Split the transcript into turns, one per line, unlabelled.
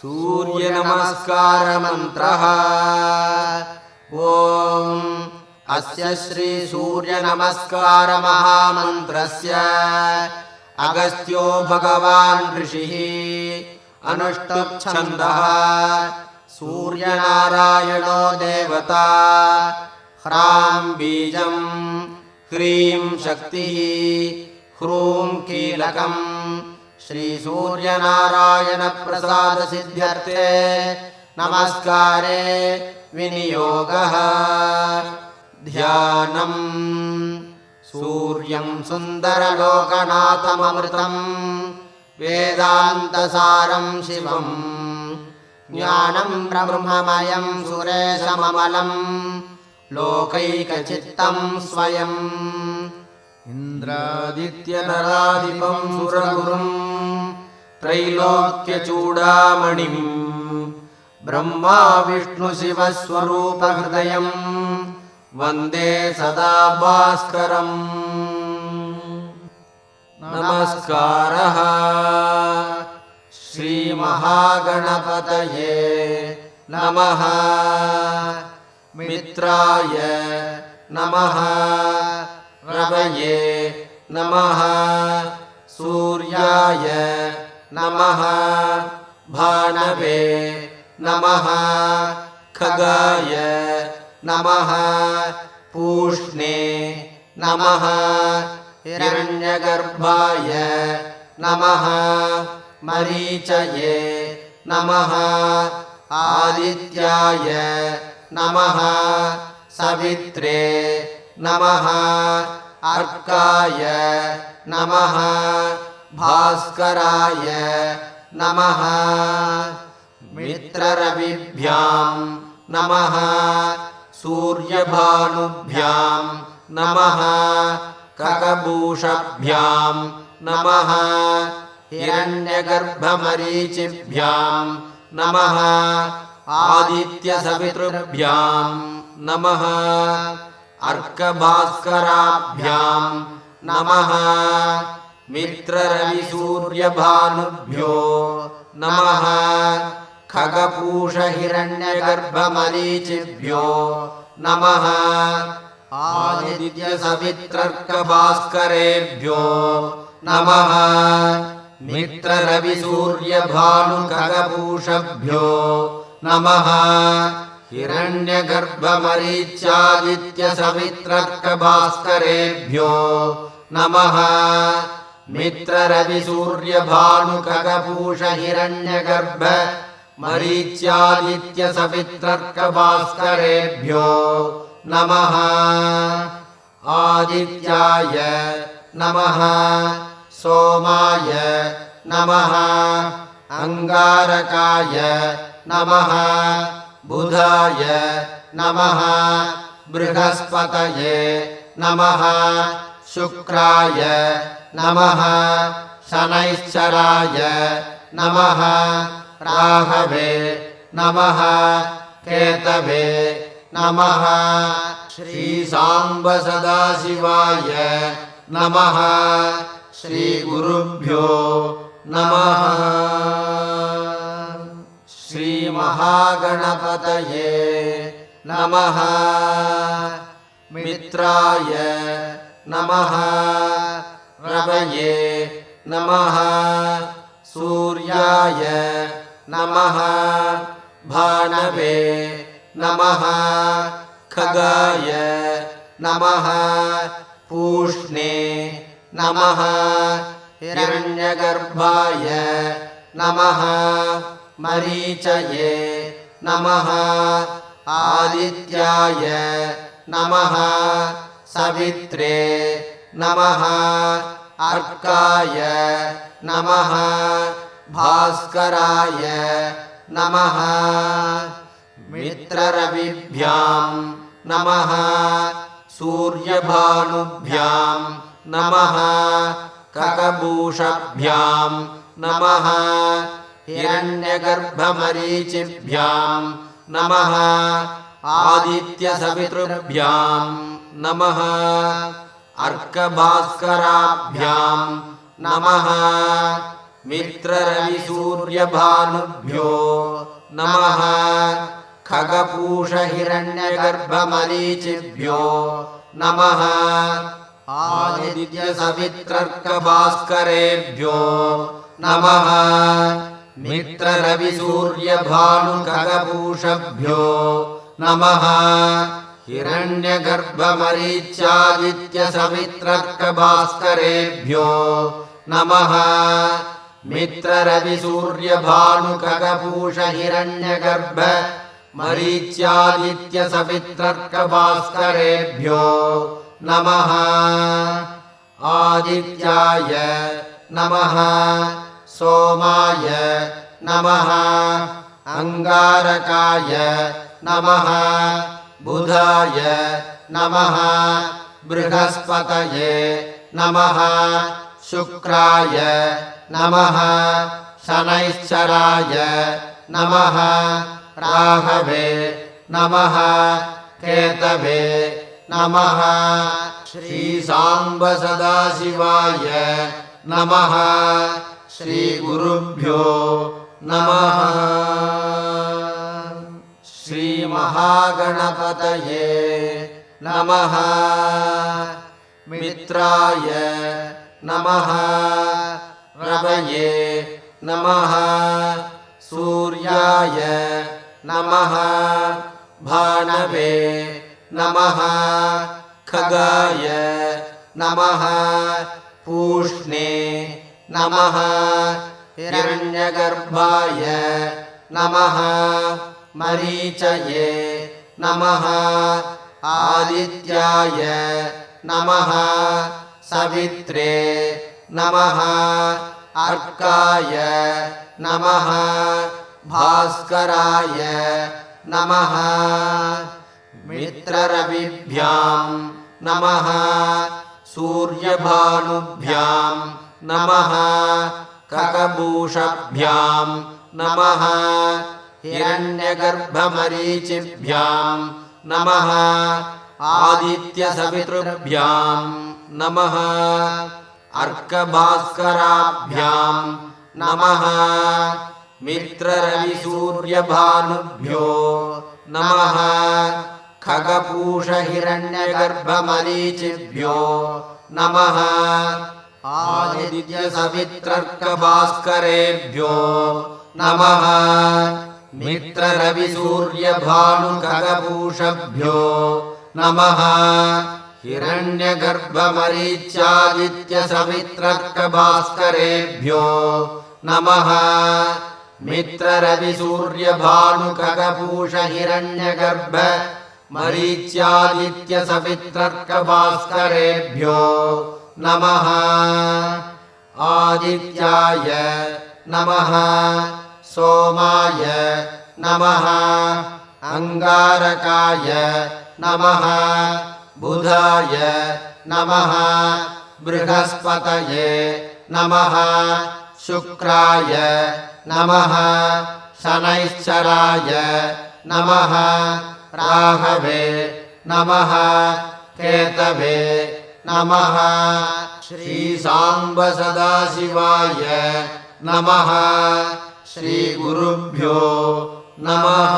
सूर्यनमस्कारमन्त्रः। ॐ अस्य श्री सूर्यनमस्कारमहामन्त्रस्य अगस्त्यो भगवान् ऋषिः अनुष्टुप्छन्दः सूर्यनारायणो देवता। ह्रां बीजं ह्रीं शक्तिः ह्रूं कीलकम् श्री सूर्यनारायण प्रसाद सिद्ध्यर्थे नमस्कारे विनियोगः। ध्यानम् सूर्यं सुन्दरलोकनाथममृतं वेदान्तसारं शिवं ज्ञानं ब्रह्ममयं सुरेशममलं लोकैकचित्तं स्वयम् इन्द्रादित्यनराधिपं सुरगुरुं त्रैलोक्यचूडामणिं ब्रह्मा विष्णुशिवस्वरूपहृदयं वन्दे सदा भास्करम्। नमस्कारः श्रीमहागणपतये नमः। मित्राय नमः। रवये नमः। सूर्याय नमः। भानवे नमः। खगाय नमः। पूष्णे नमः। हिरण्यगर्भाय नमः। मरीचये नमः। आदित्याय नमः। सवित्रे नमः। अर्काय नमः। भास्कराय नमः। मित्ररविभ्यां नमः। सूर्यभानुभ्यां नमः। ककबूषभ्यां नमः। हिरण्यगर्भमरीचिभ्यां नमः। आदित्यसवितृभ्यां नमः। अर्कभास्कराभ्यां नमः। मित्ररविसूर्यभानुभ्यो नमः। खगपूषहिरण्यगर्भमरीचिभ्यो नमः। आदित्यसवित्रर्कभास्करेभ्यो नमः। मित्ररविसूर्यभानुखगपूषभ्यो नमः। हिरण्यगर्भमरीच्यादित्यसवित्रर्कभास्करेभ्यो नमः। मित्ररविसूर्यभानुखगपूषहिरण्यगर्भ मरीच्यादित्यसवित्रर्कभास्करेभ्यो नमः। आदित्याय नमः। सोमाय नमः। अंगारकाय नमः। बुधाय नमः। बृहस्पतये नमः। शुक्राय नमः। शनैश्चराय नमः। राहवे नमः। केतवे नमः। श्रीसाम्ब सदाशिवाय नमः। श्रीगुरुभ्यो नमः। श्रीमहागणपतये नमः। मित्राय नमः। रवये नमः। सूर्याय नमः। भानवे नमः। खगाय नमः। पूष्णे नमः। हिरण्यगर्भाय नमः। मरीचये नमः। आदित्याय नमः। सवित्रे नमः। अर्काय नमः। भास्कराय नमः। मित्ररविभ्यां नमः। सूर्यभानुभ्यां नमः। ककबूषभ्यां नमः। हिरण्यगर्भमरीचिभ्यां नमः। आदित्यसवितृभ्यां नमः। अर्कभास्कराभ्यां नमः। मित्ररविसूर्यभानुभ्यो नमः खगपूषहिरण्यगर्भमरीचिभ्यो नमः आदित्यसवित्रर्कभास्करेभ्यो नमः मित्ररविसूर्यभानुखगपूषभ्यो नमः हिरण्यगर्भमरीच्यादित्यसवित्रर्कभास्करेभ्यो नमः मित्ररविसूर्यभानुखगपूषहिरण्यगर्भमरीच्यादित्यसवित्रर्कभास्करेभ्यो नमः आदित्याय नमः सोमाय नमः अंगारकाय नमः बुधाय नमः बृहस्पतये नमः शुक्राय नमः शनैश्चराय नमः राहवे नमः केतवे नमः श्रीसाम्ब सदाशिवाय नमः श्रीगुरुभ्यो नमः श्रीमहागणपतये नमः मित्राय नमः रवये नमः सूर्याय नमः भानवे नमः खगाय नमः पूष्णे नमः हिरण्यगर्भाय नमः मरीचये नमः आदित्याय नमः सवित्रे नमः अर्काय नमः भास्कराय नमः मित्ररविभ्यां नमः सूर्यभानुभ्यां नमः खगभूषभ्यां नमः हिरण्यगर्भमरीचिभ्यां नमः आदित्यसवितृभ्यां नमः अर्कभास्कराभ्यां नमः मित्ररविसूर्यभानुभ्यो नमः खगपूषहिरण्यगर्भमरीचिभ्यो नमः आदित्यसवित्रर्कभास्करेभ्यो नमः मित्ररविसूर्यभानुखगपूषभ्यो नमः हिरण्यगर्भमरीच्यादित्यसवित्रर्कभास्करेभ्यो नमः मित्ररविसूर्यभानुखगपूषहिरण्यगर्भमरीच्यादित्यसवित्रर्कभास्करेभ्यो नमः आदित्याय नमः सोमाय नमः अंगारकाय नमः बुधाय नमः बृहस्पतये नमः शुक्राय नमः शनैश्चराय नमः राहवे नमः केतवे नमः श्रीसाम्ब सदाशिवाय नमः श्रीगुरुभ्यो नमः।